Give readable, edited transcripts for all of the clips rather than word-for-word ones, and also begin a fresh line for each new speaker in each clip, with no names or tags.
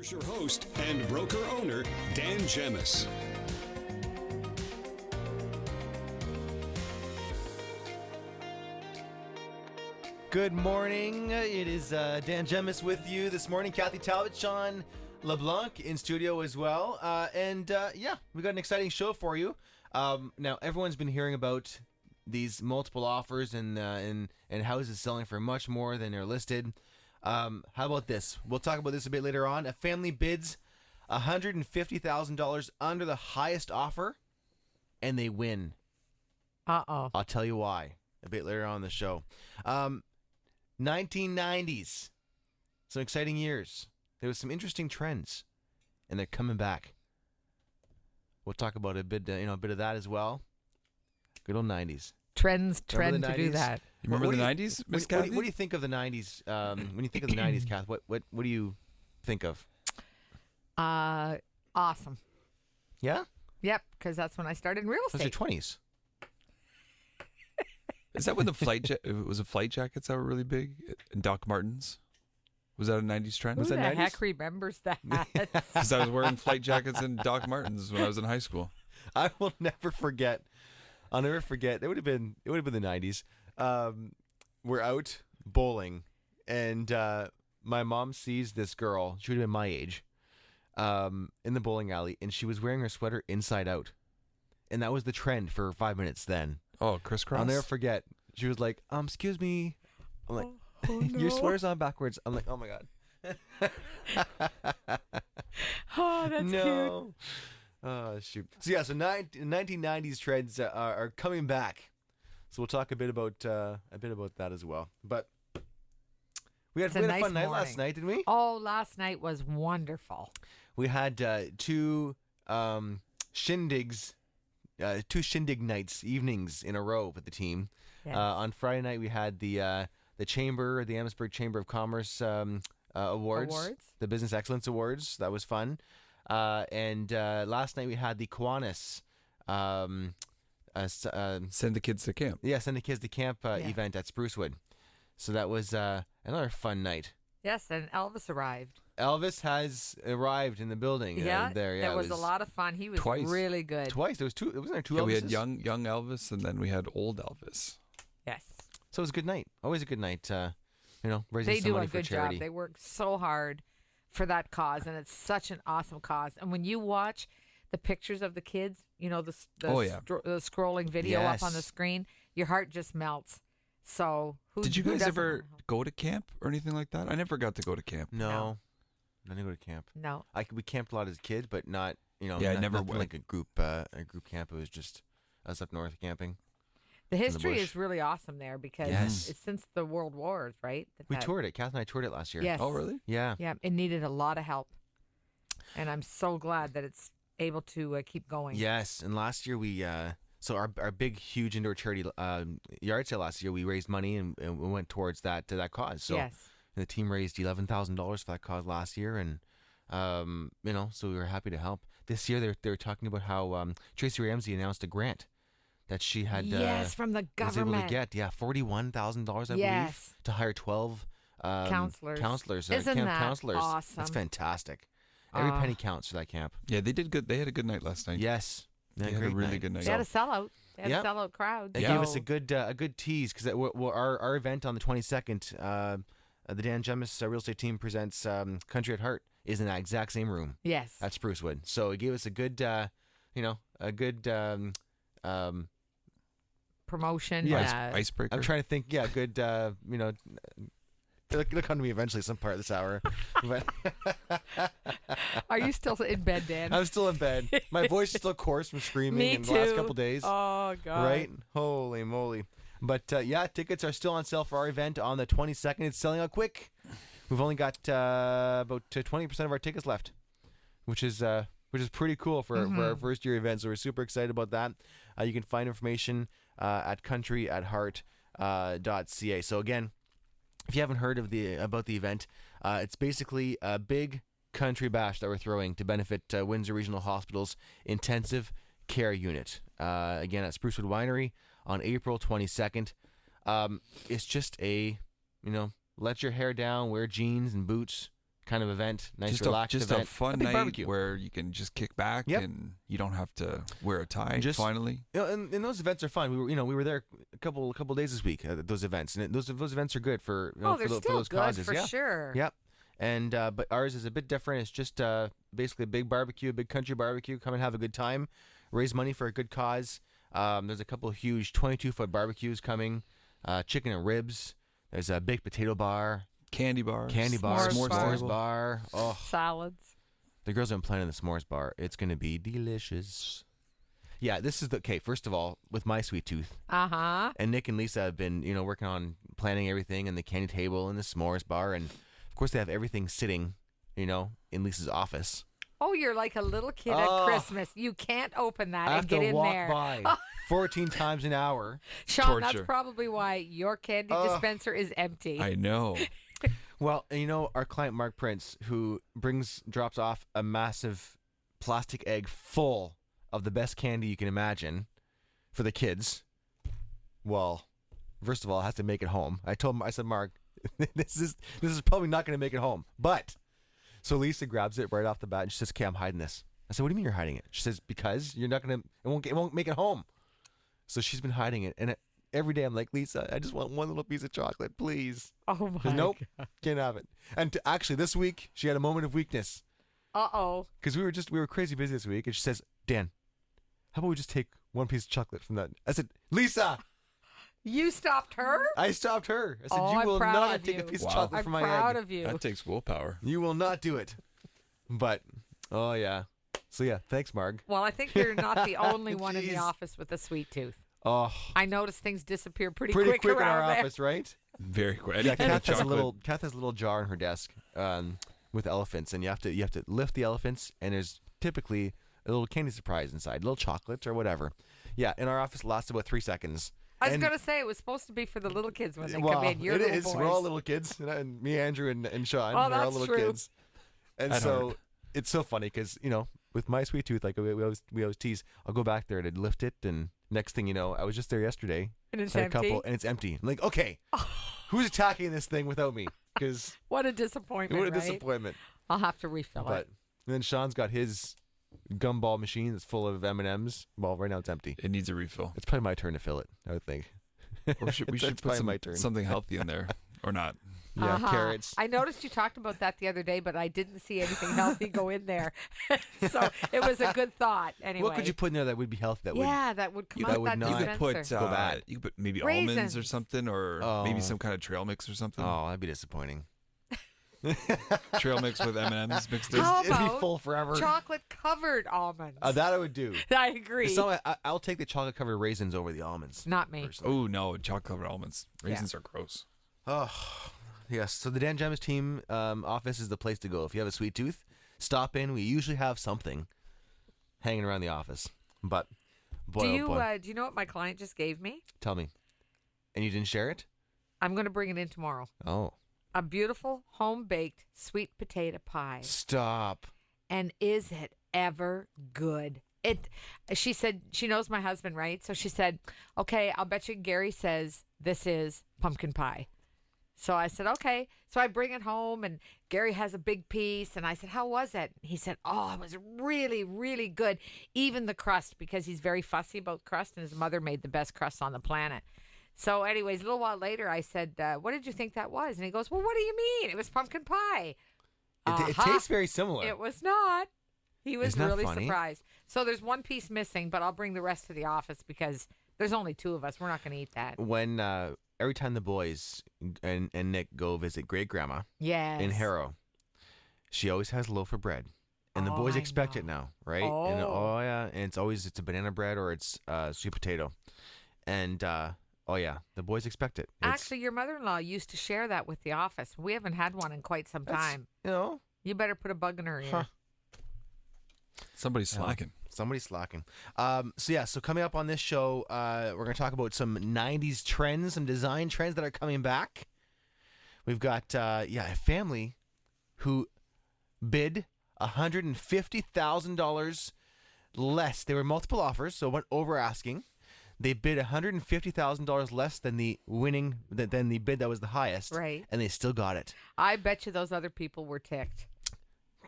Here's your host and broker owner, Dan Gemus.
Good morning. It is Dan Gemus with you this morning. Kathy Talbot, Shawn, LeBlanc in studio as well. We got an exciting show for you. Now, everyone's been hearing about these multiple offers and houses selling for much more than they're listed. How about this? We'll talk about this a bit later on. A family bids $150,000 under the highest offer, and they win.
Uh-oh.
I'll tell you why a bit later on in the show. 1990s. Some exciting years. There was some interesting trends, and they're coming back. We'll talk about a bit of that as well. Good old 90s.
Trend to do that.
You remember the 90s, Miss Kathy?
What do you think of the 90s? When you think of the 90s, Kath, what do you think of?
Awesome.
Yeah?
Yep, because that's when I started in real
Those
estate.
are 20s.
Is that when the flight jackets that were really big? And Doc Martens? Was that a 90s trend?
Who
Was
the
that 90s?
heck remembers that?
Because I was wearing flight jackets and Doc Martens when I was in high school.
I will never forget. I'll never forget. It would have been the 90s. We're out bowling, and my mom sees this girl. She would have been my age, in the bowling alley, and she was wearing her sweater inside out, and that was the trend for 5 minutes then.
Oh, crisscross?
I'll never forget. She was like, "Excuse me." I'm like,
Oh, no.
"Your sweater's on backwards." I'm like, "Oh my god."
Oh, that's cute.
No. Oh, shoot. So, yeah, 1990s trends are coming back. So we'll talk a bit about that as well. But we had a
nice
fun night
morning.
last night, didn't we?
Oh, last night was wonderful.
We had two shindigs, two shindig nights, evenings in a row with the team.
Yes.
On Friday night, we had the Amherstburg Chamber of Commerce awards, the Business Excellence Awards. That was fun. And last night we had the Kiwanis.
Send the kids to camp.
Yeah, Send the Kids to Camp event at Sprucewood. So that was another fun night.
Yes, and Elvis arrived.
Elvis has arrived in the building.
Yeah,
there. Yeah,
it was a lot of fun. He was
twice.
really good.
Twice. There was two. Wasn't there two
Yeah,
Elvises?
we had young Elvis, and then we had old Elvis.
Yes.
So it was a good night. Always a good night. Raising
They
some
do
money
a
for
good
charity.
job. They work so hard for that cause, and it's such an awesome cause. And when you watch the pictures of the kids, the scrolling video up on the
Yes.
screen, your heart just melts. So
Did you
who
guys
doesn't
ever
wanna help?
go to camp or anything like that? I never got to go to camp.
No. I didn't go to camp.
No.
We camped a lot as kids, but not.
Yeah, I never
nothing
went.
like a group camp. It was just us up north camping.
The history
bush.
is really awesome there because
Yes.
it's since the World Wars, right?
We toured it. Kath and I toured it last year.
Yes.
Oh, really?
Yeah.
Yeah, it needed a lot of help, and I'm so glad that it's able to keep going.
Yes, and last year we so our big huge indoor charity yard sale last year, we raised money and we went towards that cause. So
Yes.
the team raised $11,000 for that cause last year, and so we were happy to help. This year they were talking about how Tracy Ramsey announced a grant that she had
Yes, from the
was able
government.
to get $41,000 I believe
Yes.
to hire 12
Counselors.
counselors,
Isn't
camp
that
counselors.
awesome?
That's fantastic. Every penny counts for that camp.
Yeah, they did good. They had a good night last night.
Yes.
They had a really good night.
They had a sellout. They had
Yeah.
a sellout crowd.
They
so-
gave us a good tease because our event on the 22nd, the Dan Gemus Real Estate Team presents Country at Heart is in that exact same room
Yes.
at Sprucewood. So it gave us a good,
Promotion.
Yeah,
Icebreaker.
I'm trying to think. Yeah, good. It'll come to me eventually some part of this hour. But
Are you still in bed, Dan?
I'm still in bed. My voice is still coarse from screaming
Me
in
too.
the last couple days.
Oh God.
Right? Holy moly. But tickets are still on sale for our event on the 22nd. It's selling out quick. We've only got about 20% of our tickets left, which is pretty cool for our first year event. So we're super excited about that. You can find information at countryatheart.ca. So again, if you haven't heard about the event, it's basically a big country bash that we're throwing to benefit Windsor Regional Hospital's intensive care unit. Again, at Sprucewood Winery on April 22nd. It's just a, let your hair down, wear jeans and boots, kind of event, nice
just
relaxed
just
event.
a fun
big
night
barbecue.
where you can just kick back and you don't have to wear a tie. Finally,
and those events are fun. We were there a couple days this week at those events, and those events are good for
they're
for
still
those
good
causes.
for sure.
Yep. And but ours is a bit different. It's just basically a big barbecue, a big country barbecue. Come and have a good time, raise money for a good cause. There's a couple of huge 22-foot barbecues coming, chicken and ribs. There's a baked potato bar,
candy bar,
s'mores bar. Oh,
salads.
The girls have been planning the s'mores bar. It's going to be delicious. Yeah, this is okay. First of all, with my sweet tooth, and Nick and Lisa have been working on planning everything and the candy table and the s'mores bar, and of course they have everything sitting, in Lisa's office.
Oh, you're like a little kid at Christmas. You can't open that and get in there.
I have to walk by 14 times an hour.
Shawn, that's probably why your candy dispenser is empty.
I know.
Well, our client Mark Prince, who drops off a massive plastic egg full of the best candy you can imagine for the kids. Well, first of all, has to make it home. I said, Mark, this is probably not going to make it home, but. So Lisa grabs it right off the bat and she says, "Okay, I'm hiding this." I said, "What do you mean you're hiding it?" She says, "Because you're not gonna, it won't make it home." So she's been hiding it, and every day I'm like, "Lisa, I just want one little piece of chocolate, please."
Oh my
nope,
God.
Can't have it. And actually, this week she had a moment of weakness. Because we were crazy busy this week, and she says, "Dan, how about we just take one piece of chocolate from that?" I said, "Lisa."
You stopped her?
I stopped her. I said, "You will not take a piece of chocolate from my egg."
I'm proud of you.
That takes willpower.
You will not do it. But, oh yeah. So yeah, thanks, Marg.
Well, I think you're not the only one in the office with a sweet tooth.
Oh,
I noticed things disappear pretty
quick
around
in our
there.
office, right?
Very quick.
Yeah, Kath has a little jar on her desk with elephants, and you have to lift the elephants, and there's typically a little candy surprise inside, little chocolates or whatever. Yeah, in our office lasts about 3 seconds.
I was going to say, it was supposed to be for the little kids when they come in. You're little boys.
We're all little kids. And me, Andrew, and Shawn.
Oh,
we're all
that's
little
true.
kids. And so it's so funny because, with my sweet tooth, like we always tease, I'll go back there to lift it. And next thing you know, I was just there yesterday.
And it's
empty?
empty?
And it's empty. I'm like, okay, who's attacking this thing without me? Because
what a disappointment,
What a disappointment.
I'll have to refill it.
And then Shawn's got his gumball machine that's full of M&Ms. Well, right now it's empty.
It needs a refill.
It's probably my turn to fill it, I would think.
Or we should put something healthy in there, or not.
Yeah, carrots.
I noticed you talked about that the other day, but I didn't see anything healthy go in there. So it was a good thought. Anyway,
what could you put in there that would be healthy?
That would come out that
not
dispenser.
Go bad. You could put maybe almonds or something, or maybe some kind of trail mix or something.
Oh, that'd be disappointing.
Trail mix with M&Ms mixed in.
How
It'd be full forever.
Chocolate covered almonds.
That I would do.
I agree.
So I'll take the chocolate covered raisins over the almonds.
Not me.
Oh no, chocolate covered almonds. Raisins are gross.
Oh, yes. So the Dan Gemus team office is the place to go. If you have a sweet tooth, stop in. We usually have something hanging around the office. But boy,
do you
boy.
do you know what my client just gave me?
Tell me. And you didn't share it?
I'm going to bring it in tomorrow.
Oh.
A beautiful home-baked sweet potato pie.
Stop.
And is it ever good? She said, she knows my husband, right? So she said, okay, I'll bet you Gary says this is pumpkin pie. So I said, okay. So I bring it home, and Gary has a big piece. And I said, how was it? He said, oh, it was really, really good. Even the crust, because he's very fussy about crust, and his mother made the best crust on the planet. So anyways, a little while later, I said, what did you think that was? And he goes, well, what do you mean? It was pumpkin pie.
It tastes very similar.
It was not. He was really
funny?
surprised. So there's one piece missing, but I'll bring the rest to the office because there's only 2 of us. We're not going to eat that.
When every time the boys and Nick go visit great grandma in Harrow, she always has a loaf of bread. And the boys expect it now, right?
Oh.
And, and it's a banana bread or it's sweet potato. And the boys expect it.
Actually, your mother-in-law used to share that with the office. We haven't had one in quite some time. You better put a bug in her ear.
Huh.
Somebody's slacking.
Somebody's slacking. So coming up on this show, we're going to talk about some 90s trends, some design trends that are coming back. We've got a family who bid $150,000 less. There were multiple offers, so went over asking. They bid $150,000 less than the than the bid that was the highest,
Right.
and they still got it.
I bet you those other people were ticked.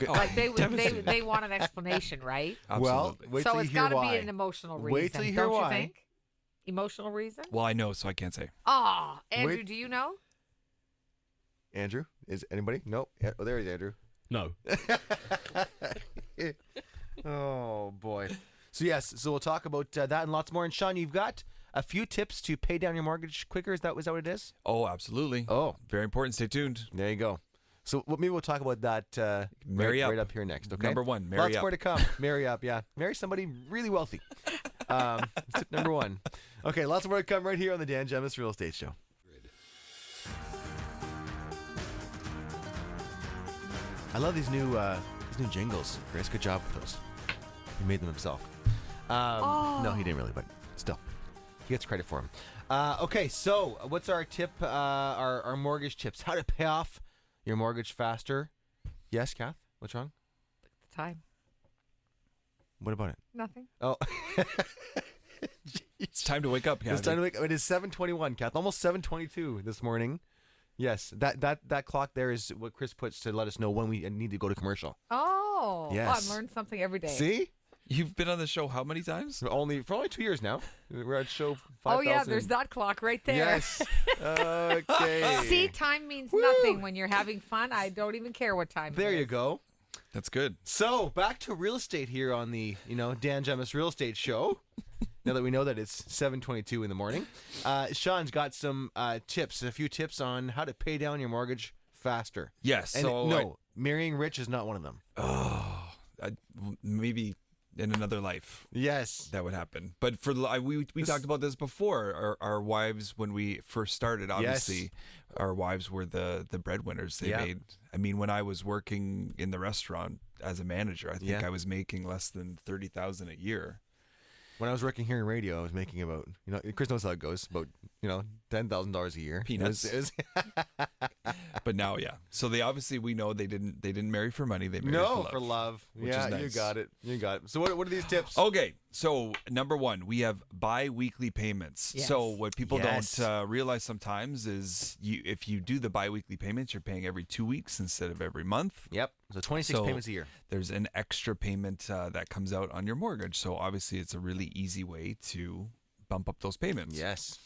Oh,
Like they
devastated.
they want an explanation, right?
Well,
Absolutely.
wait
So
till you
it's
hear
got to
why.
be an emotional reason.
Wait till you hear
don't
why.
You think? Emotional reason?
Well, I know, so I can't say.
Oh, Andrew,
Wait.
do you know?
Andrew, is anybody? Nope. Yeah, oh, there he is, Andrew.
No.
Oh boy. So yes, so we'll talk about that and lots more. And Shawn, you've got a few tips to pay down your mortgage quicker. Is that what it is?
Oh, absolutely.
Oh,
Very important. Stay tuned.
there you go. So maybe we'll talk about that
Marry up.
right up here next. Okay.
Number one, marry
Lots
up.
more to come. Marry up. Yeah, marry somebody really wealthy. Tip number one. Okay, lots more to come right here on the Dan Gemus Real Estate Show. I love these new jingles. Chris, good job with those. He made them himself. No, he didn't really, but still, he gets credit for them. Okay, so what's our tip? Our mortgage tips: how to pay off your mortgage faster. Yes, Kath. What's wrong?
The time.
What about it?
Nothing.
Oh,
It's time to wake up,
it's
Kathy.
time to wake. It is 7:21, Kath. Almost 7:22 this morning. Yes, that clock there is what Chris puts to let us know when we need to go to commercial.
Oh.
Yes.
I learned something every day.
See,
You've been on the show how many times?
for only 2 years now. We're at show 5,000.
Oh yeah, there's that clock right there.
Yes. Okay.
See, time means nothing when you're having fun. I don't even care what time.
There
it
you
is.
go.
That's good.
So back to real estate here on the Dan Gemus Real Estate Show. Now that we know that it's 7:22 in the morning, Shawn's got some tips, a few tips on how to pay down your mortgage faster.
Yes.
And
So
marrying rich is not one of them.
maybe in another life
Yes.
that would happen. But for we talked about this before. Our wives, when we first started, obviously, our wives were the breadwinners. They
Yeah.
made. I mean, when I was working in the restaurant as a manager, I think
Yeah.
I was making less than $30,000 a year.
When I was working here in radio, I was making about Chris knows how it goes, about $10,000 a year.
Peanuts.
It was
But now, yeah. So they obviously, we know they didn't marry for money. They married
no
for
for
love.
love.
which
Yeah,
is nice.
you got it. So what are these tips?
Okay, so number one, we have bi-weekly payments.
Yes.
So what people
Yes.
don't realize sometimes is if you do the bi-weekly payments, you're paying every 2 weeks instead of every month.
Yep. So 26
So
payments a year.
There's an extra payment that comes out on your mortgage. So obviously, it's a really easy way to bump up those payments.
Yes.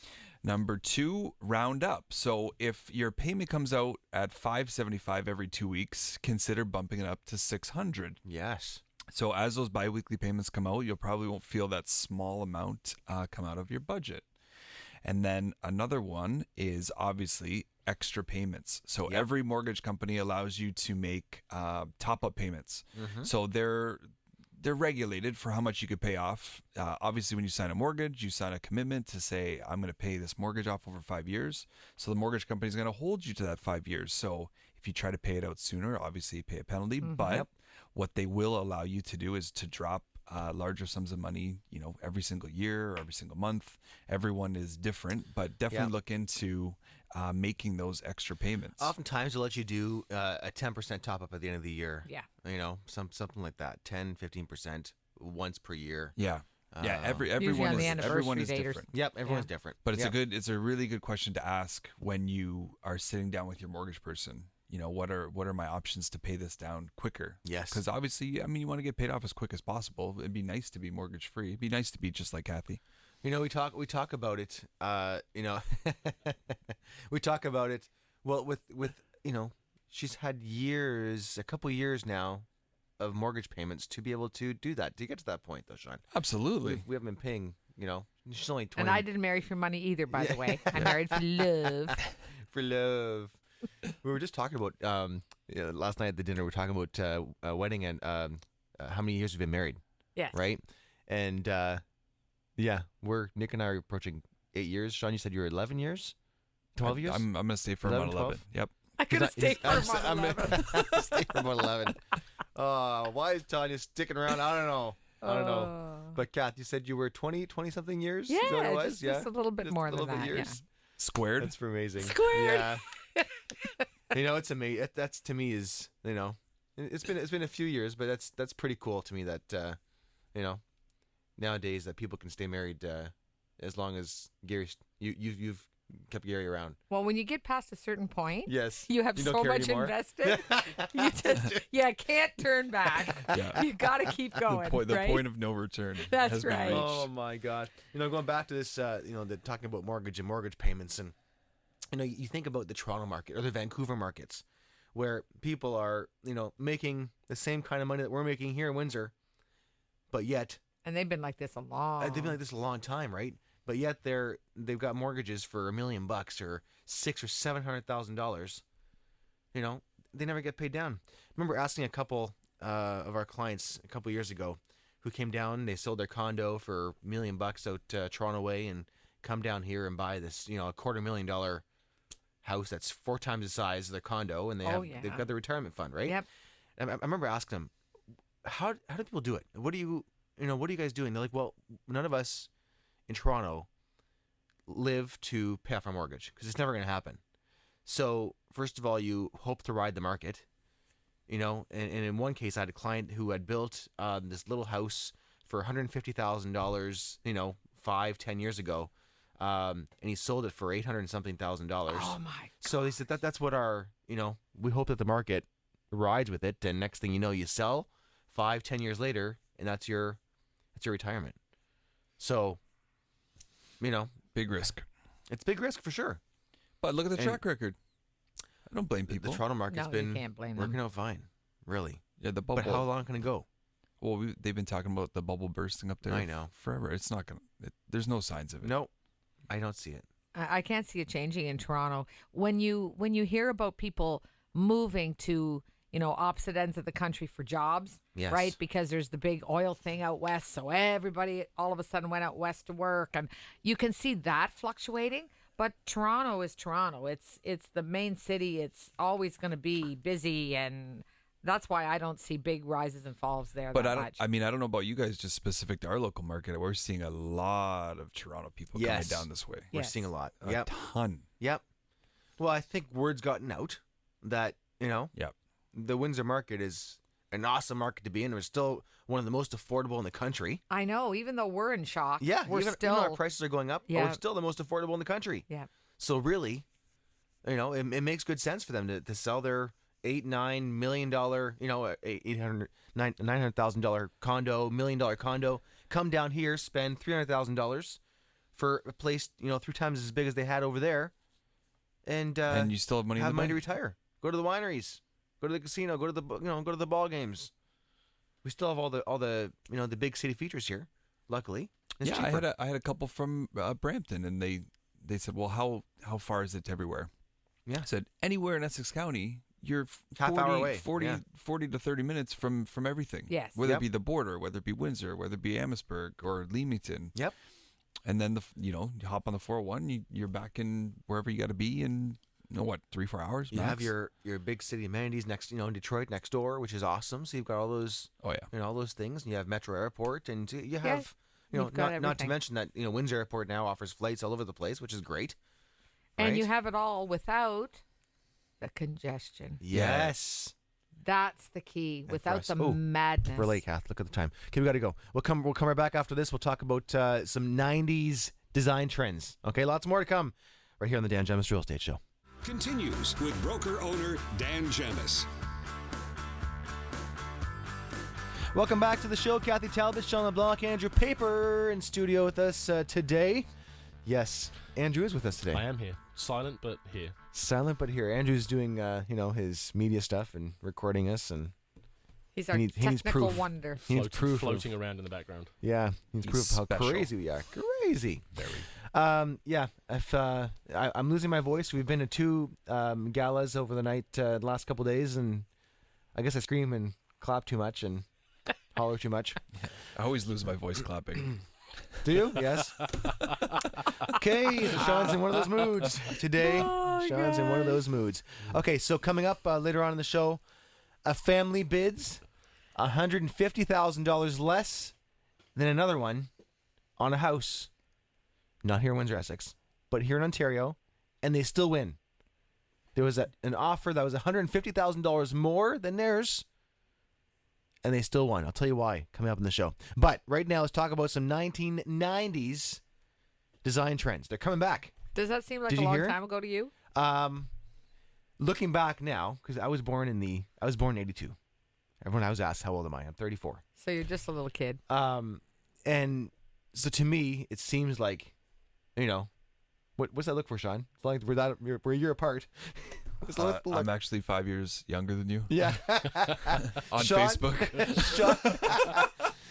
Number two, round up. So if your payment comes out at $575 every 2 weeks, consider bumping it up to $600.
Yes.
So as those biweekly payments come out, you'll probably won't feel that small amount come out of your budget. And then another one is obviously extra payments. So
Yep.
every mortgage company allows you to make top-up payments.
Mm-hmm.
So they're regulated for how much you could pay off. Obviously, when you sign a mortgage, you sign a commitment to say, I'm going to pay this mortgage off over 5 years. So the mortgage company is going to hold you to that 5 years. So if you try to pay it out sooner, obviously you pay a penalty. But
Yep.
what they will allow you to do is to drop larger sums of money, every single year or every single month. Everyone is different, but definitely
Yeah.
look into making those extra payments.
Oftentimes they'll let you do a 10% top up at the end of the year.
Yeah.
Something like that, 10-15% once per year.
Yeah. Yeah,
Usually
everyone
on the
is everyone
anniversary
is
date or
different.
Yep, everyone's
Yeah.
different.
But it's
Yep.
it's a really good question to ask when you are sitting down with your mortgage person. What are my options to pay this down quicker?
Yes.
Because obviously, you want to get paid off as quick as possible. It'd be nice to be mortgage free. It'd be nice to be just like Kathy.
We talk about it. We talk about it. Well, with she's had a couple years now, of mortgage payments to be able to do that. To get to that point, though, Shawn,
Absolutely.
we haven't been paying. She's only 20
And I didn't marry for money either, by the way. I married for love.
for love. We were just talking about last night at the dinner. We were talking about a wedding and how many years we've been married,
Yes.
right? And Nick and I are approaching 8 years. Shawn, you said you were 11 years, 12 years.
I'm gonna stay for
11,
about 11. Yep.
I could have stayed for
I'm,
a month.
stay for about 11. Why is Tanya sticking around? I don't know. But Kath, you said you were 20 something years.
Yeah,
is that what it was?
just a little bit
Just
more
a
than
little bit
that. Yeah.
years.
Squared.
That's amazing.
Squared.
Yeah. It's amazing. That's to me is it's been a few years, but that's pretty cool to me that nowadays that people can stay married as long as Gary's you've kept Gary around.
Well, when you get past a certain point,
Yes.
you have
You don't
so
care
much
anymore?
invested. You can't turn back.
Yeah.
You got to keep going.
The
right?
point of no return
That's
has
right.
been
Oh
reached.
my God! Going back to this, talking about mortgage and mortgage payments, and you think about the Toronto market or the Vancouver markets, where people are making the same kind of money that we're making here in Windsor, but yet
And they've been like this a long.
they've been like this a long time, right? But yet they've got mortgages for $1 million or $600,000 or $700,000. They never get paid down. I remember asking a couple of our clients a couple years ago who came down. They sold their condo for $1 million out Toronto way and come down here and buy this a $250,000 house that's 4 times the size of their condo, and they've got the retirement fund, right?
Yep.
And I remember asking them, how do people do it? What do you guys doing? They're like, well, none of us in Toronto live to pay off our mortgage because it's never going to happen. So first of all, you hope to ride the market, and in one case I had a client who had built this little house for $150,000, 5-10 years ago, and he sold it for $800 and something thousand.
Oh my.
So they said that's what our, we hope that the market rides with it, and next thing you know, you sell 5-10 years later, and that's your retirement. So,
Big risk.
it's big risk for sure.
But look at the
And-
track record. I don't blame
The
people.
Toronto market's
No,
been
you can't blame
working
them.
out fine, really.
Yeah, the bubble.
But how long can it go?
Well, they've been talking about the bubble bursting up there.
I know.
Forever. It's not gonna. There's no signs of it.
No, I don't see it.
I can't see it changing in Toronto. When you hear about people moving to opposite ends of the country for jobs,
Yes.
right? Because there's the big oil thing out west, so everybody all of a sudden went out west to work, and you can see that fluctuating. But Toronto is Toronto. It's the main city. It's always going to be busy, and that's why I don't see big rises and falls there.
But
that
I
much.
don't know about you guys. Just specific to our local market, we're seeing a lot of Toronto people
Yes.
coming down this way.
We're
Yes.
seeing a lot.
A
Yep.
ton.
Yep. Well, I think word's gotten out that,
Yep.
the Windsor market is an awesome market to be in. We're still one of the most affordable in the country.
I know, even though we're in shock,
Yeah,
we're
even
still.
our prices are going up, but
Yeah.
we're still the most affordable in the country.
Yeah.
So really, it makes good sense for them to sell their $8-9 million, $900,000 condo, $1 million condo, come down here, spend $300,000 for a place 3 times as big as they had over there, and
you still have money in
have
the
money to
bank.
retire. Go to the wineries, go to the casino, go to the ball games. We still have all the the big city features here. Luckily, it's
Yeah,
cheaper.
I had a couple from Brampton, and they said, well, how far is it to everywhere?
Yeah.
I said, anywhere in Essex County, you're
Half hour away,
40 to 30 minutes from everything.
Yes.
Whether
Yep.
it be the border, whether it be Windsor, whether it be Amherstburg or Leamington.
Yep.
And then you hop on the 401, you're back in wherever you got to be in 3-4 hours.
You
max?
have your big city amenities next, in Detroit next door, which is awesome. So you've got all those,
Oh yeah.
all those things, and you have Metro Airport, and you have,
you've got
not to
everything.
mention that Windsor Airport now offers flights all over the place, which is great.
And you
right?
have it all without the congestion.
Yes.
That's the key. Without
us.
the
Oh,
madness.
We're late, Kath. Look at the time. Okay, we got to go. We'll come right back after this. We'll talk about some 90s design trends. Okay, lots more to come right here on the Dan Gemus Real Estate Show.
Continues with broker owner Dan Gemus.
Welcome back to the show. Kathy Talbot, Shawn, LeBlanc, Andrew Paper in studio with us today. Yes, Andrew is with us today.
I am here. Silent, but here.
Silent but here. Andrew's doing his media stuff and recording us, and
He's our
he needs
technical
proof.
wonder.
he needs proof.
Floating around in the background.
Yeah, he needs
He's
proof of how
special.
crazy we are. Crazy.
Very.
Yeah. If I'm losing my voice. We've been to 2 galas over the night, the last couple days, and I guess I scream and clap too much and holler too much.
I always lose my voice clapping.
Do you? Yes. Okay, so Sean's in one of those moods today. Sean's in one of those moods. Okay, so coming up later on in the show, a family bids $150,000 less than another one on a house. Not here in Windsor, Essex, but here in Ontario, and they still win. There was an offer that was $150,000 more than theirs, and they still won. I'll tell you why coming up in the show. But right now, let's talk about some 1990s design trends. They're coming back.
Does that seem like
Did
a
you
long
hear it?
time ago to you?
Looking back now, because I was born in '82. Everyone I was asked, how old am I? I'm 34.
So you're just a little kid.
And so to me, it seems like, what's that look for, Shawn? It's like we're a year apart.
I'm actually 5 years younger than you.
Yeah.
On
Shawn-
Facebook.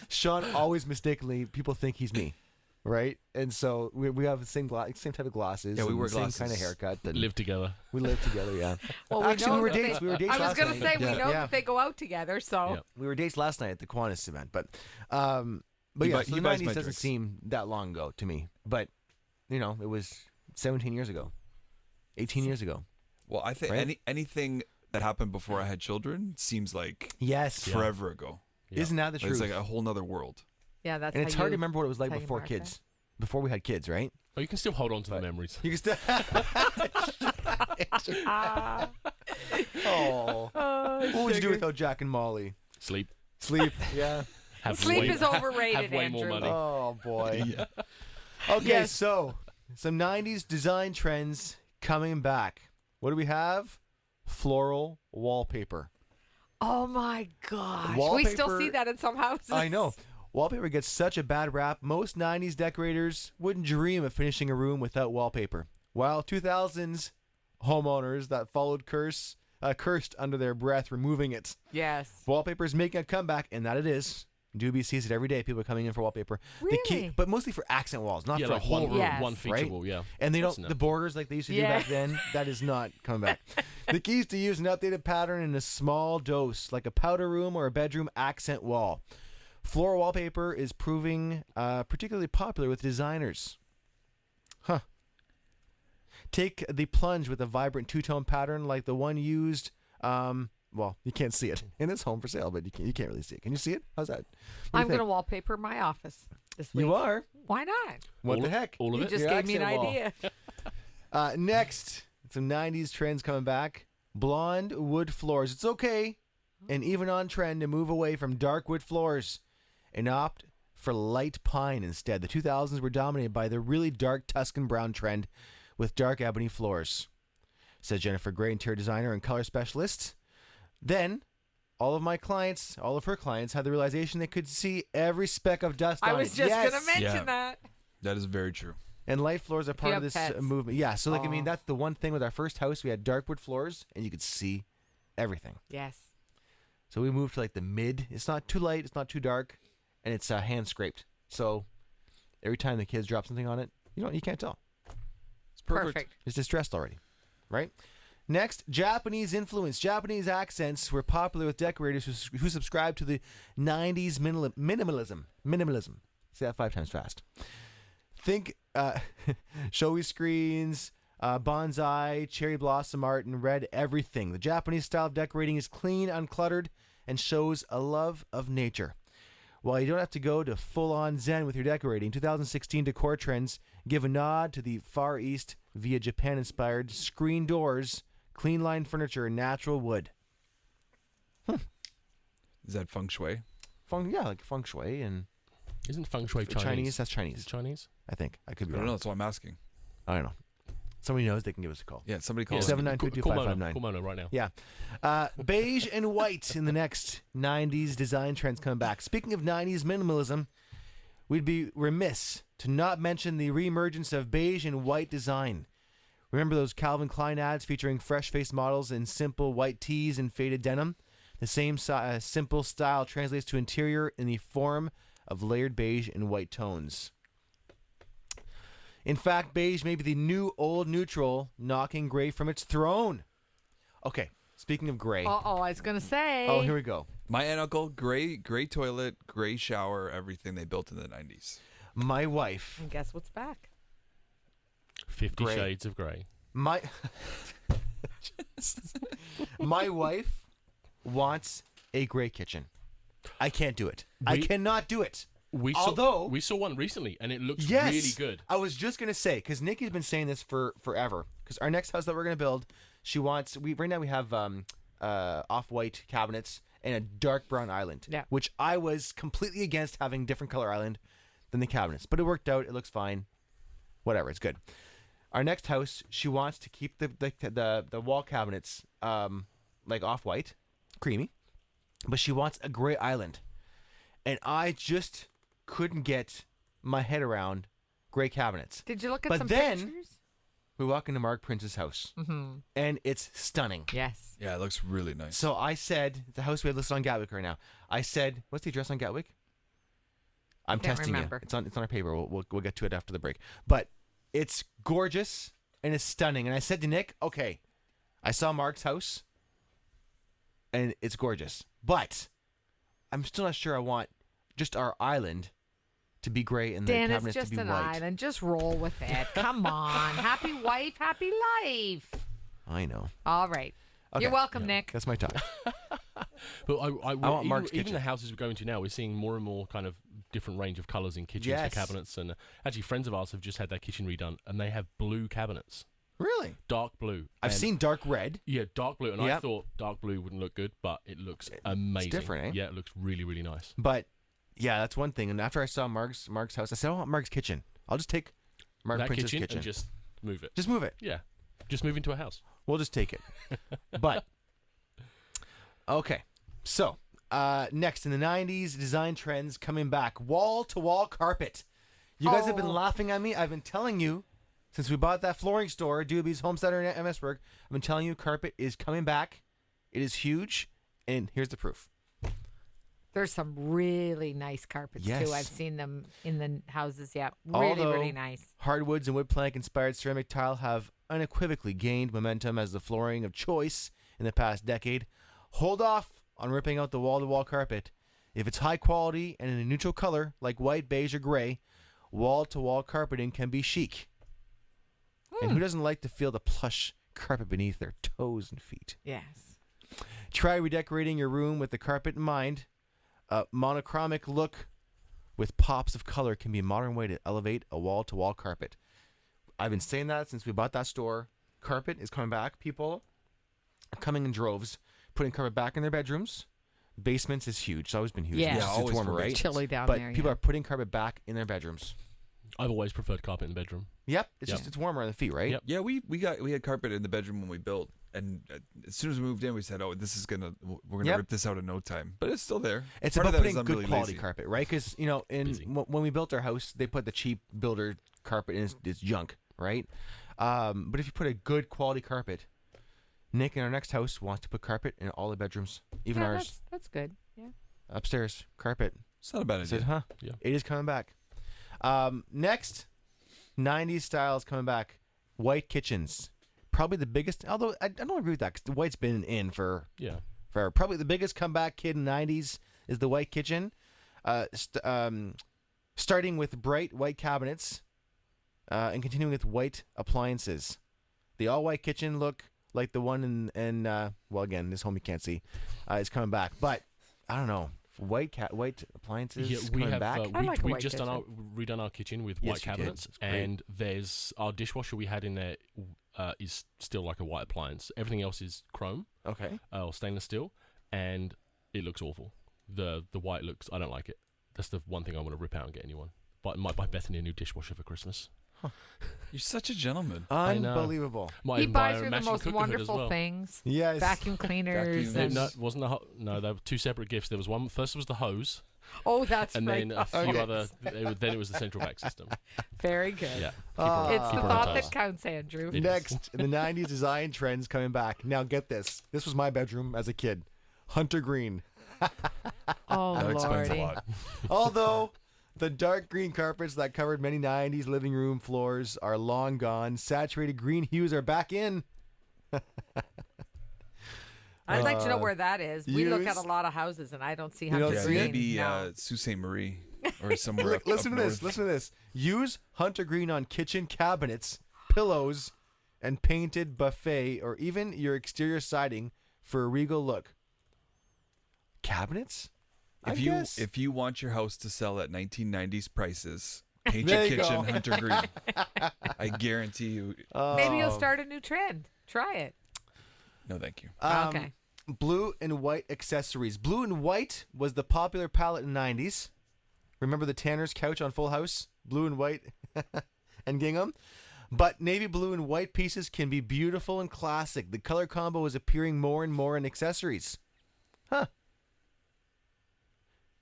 Shawn always mistakenly, people think he's me, right? And so we have the same type of glasses.
Yeah, we
and
wear
the same
glasses.
kind of haircut. And
Live together.
we live together, yeah.
Well,
Actually,
know
we were
that
dates. We were dates
I was
last
going to
night.
say, we know
Yeah.
that they go out together, so.
Yeah.
We were dates last night at the Qantas event, but
He
yeah,
buy-
so
he
the
buys
90s
my
doesn't
drinks.
seem that long ago to me. But, it was 17 years ago, 18 years ago.
Well, I think
Right?
anything that happened before I had children seems like
Yes.
forever ago.
Yeah.
Isn't that the
Like,
truth?
it's like a whole nother world.
Yeah, that's
And it's
how
hard to
you-
remember what it was like
that's how you
before
mark
kids. Before we had kids, right?
Oh, you can still hold on to the memories.
You can still.
Ah.
Oh. What would you do without Jack and Molly?
Sleep.
Sleep. Yeah.
Have
Sleep
way,
is overrated,
have way more
Andrew.
money.
Oh boy. Okay,
Yes.
so some 90s design trends coming back. What do we have? Floral wallpaper.
Oh my gosh. We
Wallpaper-
still see that in some houses.
I know. Wallpaper gets such a bad rap. Most 90s decorators wouldn't dream of finishing a room without wallpaper. While 2000s homeowners that followed cursed under their breath removing it.
Yes.
Wallpaper is making a comeback, and that it is. Doobie sees it every day. People are coming in for wallpaper.
Really?
But mostly for accent walls, not
Yeah,
for
like
a whole
one,
room.
Yes.
one feature
right?
wall, yeah.
And they
That's
don't
enough.
the borders like they used to do
Yeah.
back then. That is not coming back. The key is to use an updated pattern in a small dose, like a powder room or a bedroom accent wall. Floral wallpaper is proving particularly popular with designers. Huh. Take the plunge with a vibrant two-tone pattern like the one used. Well, you can't see it in this home for sale, but you can't really see it. Can you see it? How's that? What do you
I'm going to
think?
wallpaper my office this week.
You are.
Why not?
What
All
the
of-
heck?
all of
You
it?
just
Your
gave me an
accent wall.
idea.
Next, some 90s trends coming back. Blonde wood floors. It's okay and even on trend to move away from dark wood floors and opt for light pine instead. The 2000s were dominated by the really dark Tuscan brown trend with dark ebony floors, says Jennifer Gray, interior designer and color specialist. Then, all of her clients had the realization they could see every speck of dust
I
on
was
it.
just
Yes.
going to mention
Yeah.
that.
That is very true.
And light floors are part
have
of this
pets.
movement. Yeah, so
Aw.
that's the one thing with our first house. We had dark wood floors, and you could see everything.
Yes.
So we moved to like the mid. It's not too light, it's not too dark, and it's hand scraped. So every time the kids drop something on it, you can't tell.
It's perfect.
Perfect.
It's distressed already, right? Next, Japanese influence. Japanese accents were popular with decorators who subscribed to the 90s minimalism. Minimalism. Say that 5 times fast. Think showy screens, bonsai, cherry blossom art, and red everything. The Japanese style of decorating is clean, uncluttered, and shows a love of nature. While you don't have to go to full-on Zen with your decorating, 2016 decor trends give a nod to the Far East via Japan-inspired screen doors, clean-lined furniture, and natural wood.
Is that feng shui?
Like feng shui and
Isn't feng shui Chinese?
Chinese. That's
Is
Chinese.
it Chinese?
I think. I could
I
be
don't
wrong.
know. That's why I'm asking.
I don't know. Somebody knows, they can give us a call.
Yeah, somebody call us.
7922559.
Call Mona right now.
Yeah. Beige and white in the next 90s design trends coming back. Speaking of 90s minimalism, we'd be remiss to not mention the reemergence of beige and white design. Remember those Calvin Klein ads featuring fresh-faced models in simple white tees and faded denim? The same simple style translates to interior in the form of layered beige and white tones. In fact, beige may be the new old neutral, knocking gray from its throne. Okay, speaking of gray.
Uh-oh, I was going to say.
Oh, here we go.
My aunt and uncle, gray toilet, gray shower, everything they built in the 90s.
My wife,
And guess what's back?
50
Grey.
Shades of Grey.
my wife wants a gray kitchen. I can't do it. I
We-
cannot do it.
We
Although
saw one recently, and it looks
yes,
really good.
I was just gonna say because Nikki's been saying this for forever. Because our next house that we're gonna build, she wants. Right now we have off-white cabinets and a dark brown island.
Yeah.
Which I was completely against having different color island than the cabinets, but it worked out. It looks fine. whatever. It's good. Our next house, she wants to keep the wall cabinets like off-white, creamy, but she wants a gray island. And I just couldn't get my head around gray cabinets.
Did you look at
But
some
then-
pictures?
We walk into Mark Prince's house, and it's stunning.
Yes.
Yeah, it looks really nice.
So I said, the house we have listed on Gatwick right now, I said, what's the address on Gatwick? I'm
Can't
testing
remember.
you. It's on our paper. We'll get to it after the break. But it's gorgeous and it's stunning. And I said to Nick, okay, I saw Mark's house and it's gorgeous. But I'm still not sure I want just our island to be gray and the
Dan, it's
cabinets
just
to be
an
white.
island. Just roll with it. Come on. Happy wife, happy life.
I know.
All right.
Okay.
You're welcome, Nick.
That's my talk.
But
want Mark's
even
kitchen.
the houses we're going to now, we're seeing more and more kind of different range of colours in kitchens
Yes.
for cabinets. And actually, friends of ours have just had their kitchen redone, and they have blue cabinets,
Really?
dark blue.
I've
And-
seen dark red.
Yeah, dark blue, and I
Yep.
thought dark blue wouldn't look good, but it looks amazing.
different, eh?
Yeah, it looks really, really nice.
But yeah, that's one thing. And after I saw Mark's house, I said, I want Mark's kitchen. I'll just take Mark
That
Prince's
kitchen,
kitchen.
and just move it.
Just move it.
Yeah, just move into a house.
We'll just take it. But okay, so next in the 90s, design trends coming back. Wall-to-wall carpet. You guys have been laughing at me. I've been telling you since we bought that flooring store, Doobie's Home Center in Emmitsburg. I've been telling you carpet is coming back. It is huge, and here's the proof.
There's some really nice carpets
Yes.
too. I've seen them in the houses. Yeah, really,
Although
really nice.
hardwoods and wood plank inspired ceramic tile have unequivocally gained momentum as the flooring of choice in the past decade. Hold off on ripping out the wall-to-wall carpet. If it's high quality and in a neutral color like white, beige, or gray, wall-to-wall carpeting can be chic. And who doesn't like to feel the plush carpet beneath their toes and feet?
Yes.
Try redecorating your room with the carpet in mind. A monochromatic look with pops of color can be a modern way to elevate a wall-to-wall carpet. I've been saying that since we bought that store. Carpet is coming back. People are coming in droves, putting carpet back in their bedrooms. Basements is huge. It's always been huge.
Yeah.
It's
Yeah,
just
always
warmer,
for
right?
basements.
Chilly down
But
there.
people
yeah.
are putting carpet back in their bedrooms.
I've always preferred carpet in the bedroom.
Yep. It's
Yep.
just it's warmer on the feet, right?
Yep.
Yeah, we had carpet in the bedroom when we built, and as soon as we moved in, we said, "Oh, we're gonna
Yep.
rip this out in no time." But it's still there.
It's
Part of
about
that is
putting
I'm
good
really
quality
lazy.
carpet, right? Because
Busy.
when we built our house, they put the cheap builder carpet in. It's junk, right? But if you put a good quality carpet, Nick in our next house wants to put carpet in all the bedrooms, even
Yeah,
ours
that's good. Yeah.
upstairs. Carpet.
It's not a bad
I
idea.
said, huh?
Yeah.
It is coming back. Next, 90s styles coming back. White kitchens, probably the biggest. Although I don't agree with that because the white's been in for
Yeah.
forever. Probably the biggest comeback kid in the 90s is the white kitchen. Starting with bright white cabinets and continuing with white appliances. The all-white kitchen look like the one in well, again, this home you can't see, is coming back. But I don't know. White appliances
Yeah, we
coming
have
back.
I like a
we
white
just
kitchen.
redone our kitchen with
Yes,
white
you did.
cabinets,
It's great.
and there's our dishwasher we had in there is still like a white appliance. Everything else is chrome
Okay.
or stainless steel, and it looks awful. The white looks. I don't like it. That's the one thing I want to rip out and get a new one. But might buy Bethany a new dishwasher for Christmas.
You're such a gentleman.
I know.
Unbelievable.
Might
He
even buy
buys
her
her
a
the
matching
most
cooker hood as
wonderful
well.
things.
Yes.
Vacuum cleaners.
Vacuum.
and-
No, wasn't no, there were two separate gifts. There was one. First was the hose,
Oh, that's
and
right.
then a few
Okay.
other. Then it was the central vac system.
Very good.
Yeah.
It's the
Keep her on
thought
toes.
that counts, Andrew.
It is.
Next, the 90s design trends coming back. Now get this. This was my bedroom as a kid. Hunter green.
Oh,
That explains a
Lordy.
lot.
Although the dark green carpets that covered many 90s living room floors are long gone, saturated green hues are back in.
I'd like to know where that is. We look at a
use-
lot of houses, and I don't see
You
Hunter
don't
Yeah,
see
Green.
it?
maybe
No.
Sault Ste. Marie or somewhere.
Look,
up,
listen
up
to this.
north.
Listen to this. Use Hunter green on kitchen cabinets, pillows, and painted buffet, or even your exterior siding for a regal look. Cabinets? I guess.
If you want your house to sell at 1990s prices, paint
There
your
you
kitchen
go.
Hunter green. I guarantee you.
Maybe you'll
Oh.
start a new trend. Try it.
No, thank you.
Okay.
Blue and white accessories. Blue and white was the popular palette in the 90s. Remember the Tanner's couch on Full House? Blue and white. and gingham. But navy blue and white pieces can be beautiful and classic. The color combo is appearing more and more in accessories. Huh.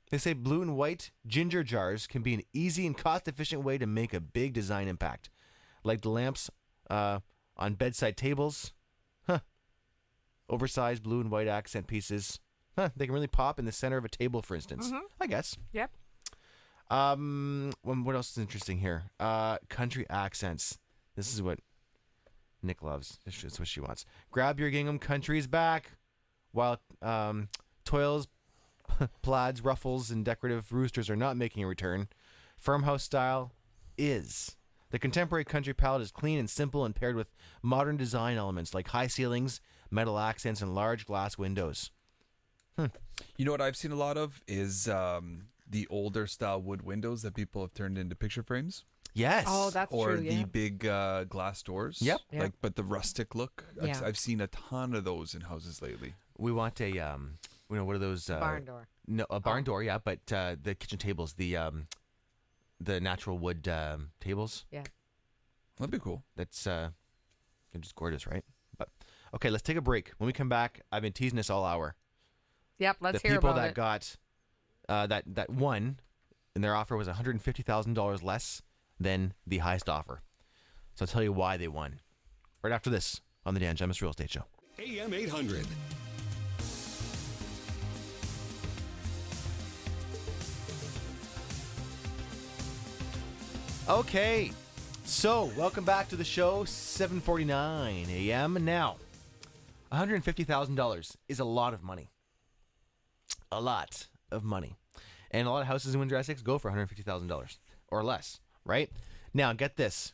They say blue and white ginger jars can be an easy and cost-efficient way to make a big design impact. Like the lamps on bedside tables. Huh. Oversized blue and white accent pieces. Huh. They can really pop in the center of a table, for instance. I guess.
Yep.
What else is interesting here? Country accents. This is what Nick loves. This is what she wants. Grab your gingham, country's back. While toils, plaids, ruffles, and decorative roosters are not making a return, farmhouse style is. The contemporary country palette is clean and simple and paired with modern design elements like high ceilings, metal accents, and large glass windows.
You know what I've seen a lot of is the older style wood windows that people have turned into picture frames.
Yes.
Oh, that's
Or
true.
the
Yeah.
big glass doors.
Yep.
Yeah.
Like, but the rustic look.
Yeah.
I've seen a ton of those in houses lately.
We want a what are those?
Barn door.
No, a barn door, yeah. But the kitchen tables, the natural wood tables.
Yeah.
That'd be cool.
That's they're just gorgeous, right? But okay, let's take a break. When we come back, I've been teasing this all hour.
Yep. Let's
The
hear
people
about
that
it.
got that won, and their offer was $150,000 less than the highest offer. So I'll tell you why they won. Right after this on the Dan Gemus Real Estate Show.
AM800.
Okay, so welcome back to the show. 7:49 a.m. Now, $150,000 is a lot of money. A lot of money, and a lot of houses in Windsor, Essex go for $150,000 or less. Right now, get this.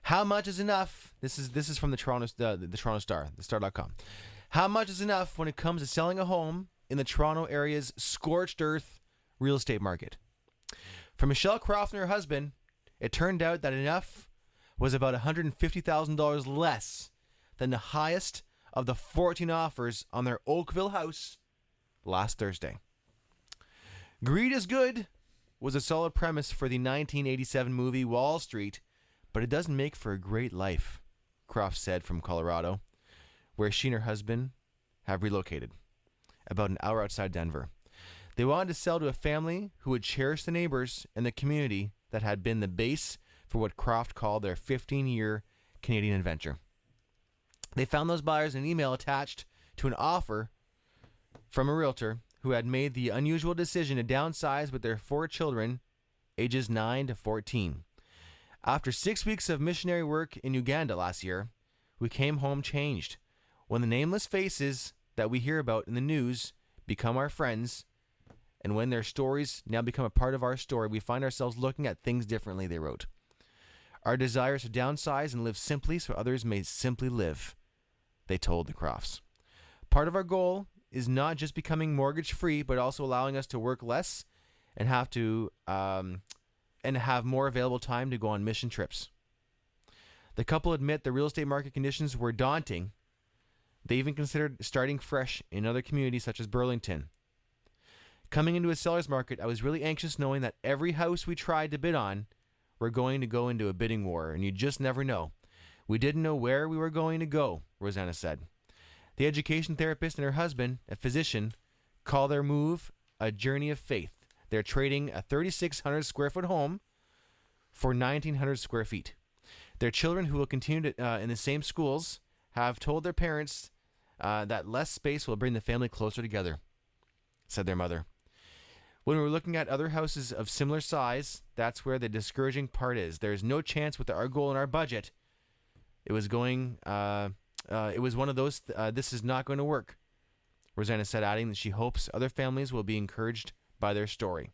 How much is enough? This is from the Toronto Star, the Star.com. How much is enough when it comes to selling a home in the Toronto area's scorched earth real estate market? For Michelle Croft and her husband, it turned out that enough was about $150,000 less than the highest of the 14 offers on their Oakville house last Thursday. Greed is good was a solid premise for the 1987 movie Wall Street, but it doesn't make for a great life, Croft said from Colorado, where she and her husband have relocated, about an hour outside Denver. They wanted to sell to a family who would cherish the neighbors and the community that had been the base for what Croft called their 15-year Canadian adventure. They found those buyers in an email attached to an offer from a realtor who had made the unusual decision to downsize with their 4 children, ages 9 to 14. After 6 weeks of missionary work in Uganda last year, we came home changed. When the nameless faces that we hear about in the news become our friends, and when their stories now become a part of our story, we find ourselves looking at things differently, they wrote. Our desire is to downsize and live simply so others may simply live, they told the Crofts. Part of our goal is not just becoming mortgage free, but also allowing us to work less and have more available time to go on mission trips. The couple admit the real estate market conditions were daunting. They even considered starting fresh in other communities such as Burlington. Coming into a seller's market, I was really anxious knowing that every house we tried to bid on, we're going to go into a bidding war, and you just never know. We didn't know where we were going to go, Rosanna said. The education therapist and her husband, a physician, call their move a journey of faith. They're trading a 3,600 square foot home for 1,900 square feet. Their children, who will continue to, in the same schools, have told their parents that less space will bring the family closer together, said their mother. When we were looking at other houses of similar size, that's where the discouraging part is. There's no chance with our goal and our budget. It was one of those, this is not going to work, Rosanna said, adding that she hopes other families will be encouraged by their story.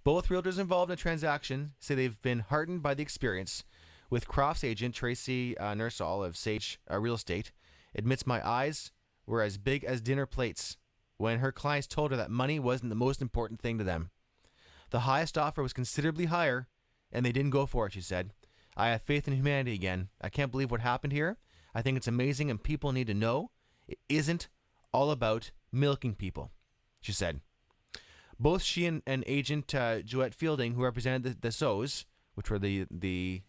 Both realtors involved in the transaction say they've been heartened by the experience, with Croft's agent, Tracy Nursall of Sage Real Estate, admits my eyes were as big as dinner plates when her clients told her that money wasn't the most important thing to them. The highest offer was considerably higher, and they didn't go for it, she said. I have faith in humanity again. I can't believe what happened here. I think it's amazing, and people need to know it isn't all about milking people, she said. Both she and agent Joette Fielding, who represented the Sows, which were the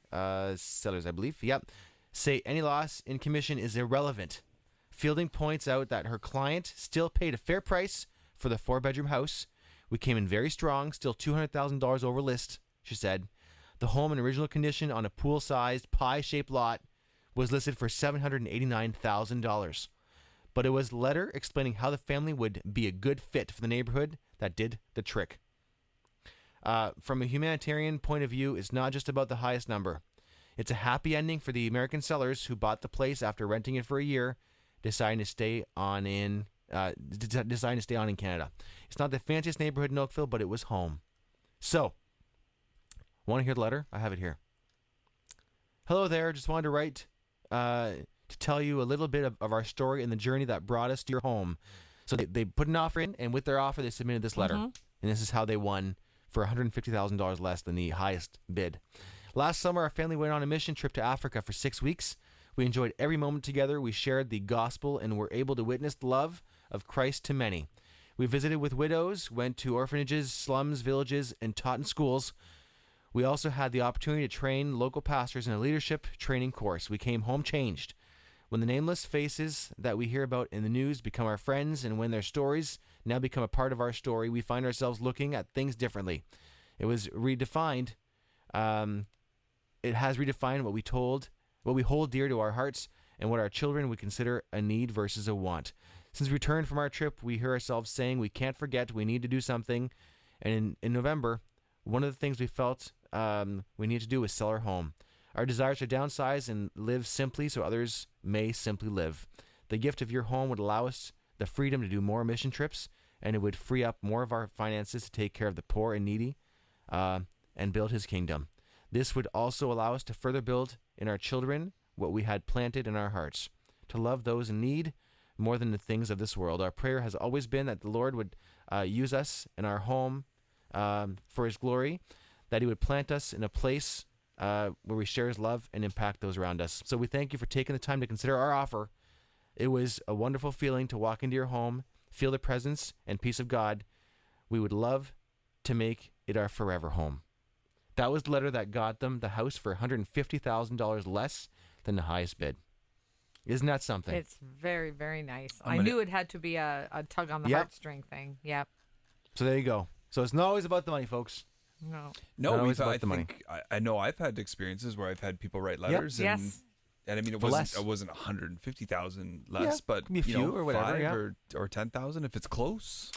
sellers, I believe. Yep. Say any loss in commission is irrelevant. Fielding points out that her client still paid a fair price for the 4-bedroom house. We came in very strong, still $200,000 over list, she said. The home in original condition on a pool-sized, pie-shaped lot was listed for $789,000. But it was a letter explaining how the family would be a good fit for the neighborhood that did the trick. From a humanitarian point of view, it's not just about the highest number. It's a happy ending for the American sellers who bought the place after renting it for a year, deciding to stay on in Canada. It's not the fanciest neighborhood in Oakville, but it was home. So, want to hear the letter? I have it here. Hello there. Just wanted to write to tell you a little bit of our story and the journey that brought us to your home. So they put an offer in, and with their offer, they submitted this letter. And this is how they won for $150,000 less than the highest bid. Last summer, our family went on a mission trip to Africa for 6 weeks. We enjoyed every moment together. We shared the gospel and were able to witness the love of Christ to many. We visited with widows, went to orphanages, slums, villages, and taught in schools. We also had the opportunity to train local pastors in a leadership training course. We came home changed. When the nameless faces that we hear about in the news become our friends, and when their stories now become a part of our story, we find ourselves looking at things differently. It was redefined. It has redefined what we hold dear to our hearts, and what our children would consider a need versus a want. Since we returned from our trip, we hear ourselves saying we can't forget, we need to do something. And in November, one of the things we felt we need to do was sell our home. Our desire to downsize and live simply so others may simply live. The gift of your home would allow us the freedom to do more mission trips, and it would free up more of our finances to take care of the poor and needy and build his kingdom. This would also allow us to further build in our children what we had planted in our hearts, to love those in need more than the things of this world. Our prayer has always been that the Lord would use us in our home for his glory, that he would plant us in a place where we share his love and impact those around us. So we thank you for taking the time to consider our offer. It was a wonderful feeling to walk into your home, feel the presence and peace of God. We would love to make it our forever home. That was the letter that got them the house for $150,000 less than the highest bid. Isn't that something?
It's very, very nice. I knew it had to be a tug on the heartstring thing. Yep.
So there you go. So it's not always about the money, folks.
No,
I know I've had experiences where I've had people write letters, and I mean it wasn't 150,000 less, but
a few or whatever,
5 or 10,000 if it's close.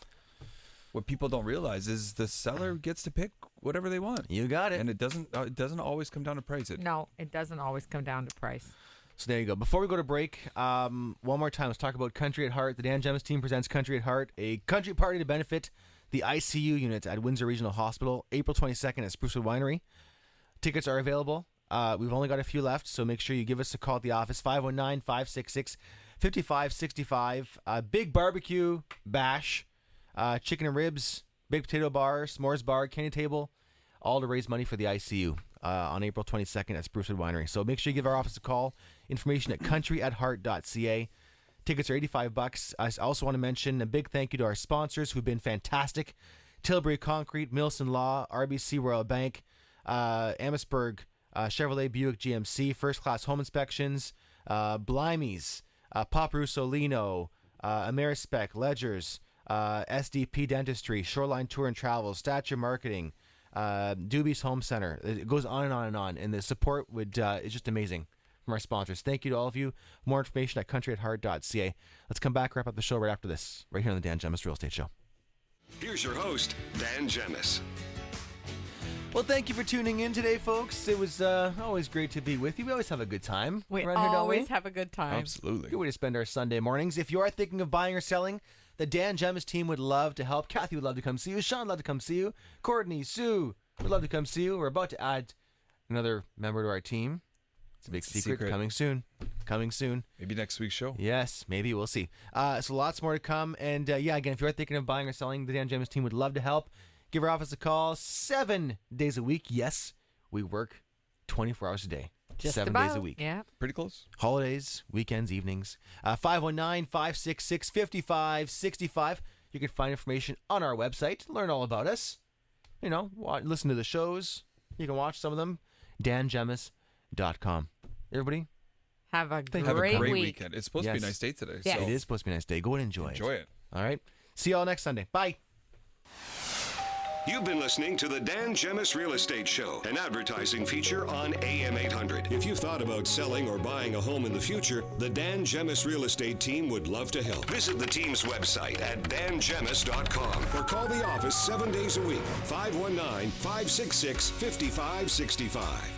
What people don't realize is the seller gets to pick whatever they want.
You got it,
and it doesn't always come down to price.
No, it doesn't always come down to price.
So there you go. Before we go to break, one more time, let's talk about Country at Heart. The Dan Gemus team presents Country at Heart, a country party to benefit the ICU unit at Windsor Regional Hospital, April 22nd at Sprucewood Winery. Tickets are available. We've only got a few left, so make sure you give us a call at the office, 519-566-5565. Big barbecue bash, chicken and ribs, big potato bar, s'mores bar, candy table, all to raise money for the ICU on April 22nd at Sprucewood Winery. So make sure you give our office a call. Information at countryatheart.ca. Tickets are $85. I also want to mention a big thank you to our sponsors who've been fantastic. Tilbury Concrete, Milson Law, RBC Royal Bank, Amherstburg, Chevrolet Buick GMC, First Class Home Inspections, Blimey's, Pop Russolino, Amerispec, Ledgers, SDP Dentistry, Shoreline Tour and Travel, Stature Marketing, Doobie's Home Center. It goes on and on and on, and the support is just amazing from our sponsors. Thank you to all of you. More information at countryatheart.ca. Let's come back, wrap up the show right after this, right here on the Dan Gemus Real Estate Show.
Here's your host, Dan Gemus.
Well, thank you for tuning in today, folks. It was always great to be with you. We always have a good time.
We
around here, don't
always have a good time.
Absolutely.
Good way to spend our Sunday mornings. If you are thinking of buying or selling, the Dan Gemus team would love to help. Kathy would love to come see you. Shawn would love to come see you. Courtney, Sue would love to come see you. We're about to add another member to our team. It's a big secret. Coming soon.
Maybe next week's show.
Yes, maybe. We'll see. So lots more to come. And again, if you're thinking of buying or selling, the Dan Gemus team would love to help. Give our office a call 7 days a week. Yes, we work 24 hours a day.
Just
7
about.
days a week.
Yeah.
Pretty close.
Holidays, weekends, evenings. 519-566-5565. You can find information on our website. Learn all about us. Listen to the shows. You can watch some of them. dangemus.com. Everybody,
Have a
Have a
great
great
week.
weekend. It's supposed to be a
Yes.
nice day today.
Yes.
So
it is supposed to be a nice day. Go and enjoy
enjoy it.
All right. See y'all next Sunday. Bye.
You've been listening to the Dan Gemus Real Estate Show, an advertising feature on AM800. If you've thought about selling or buying a home in the future, the Dan Gemus Real Estate team would love to help. Visit the team's website at dangemus.com or call the office 7 days a week, 519-566-5565.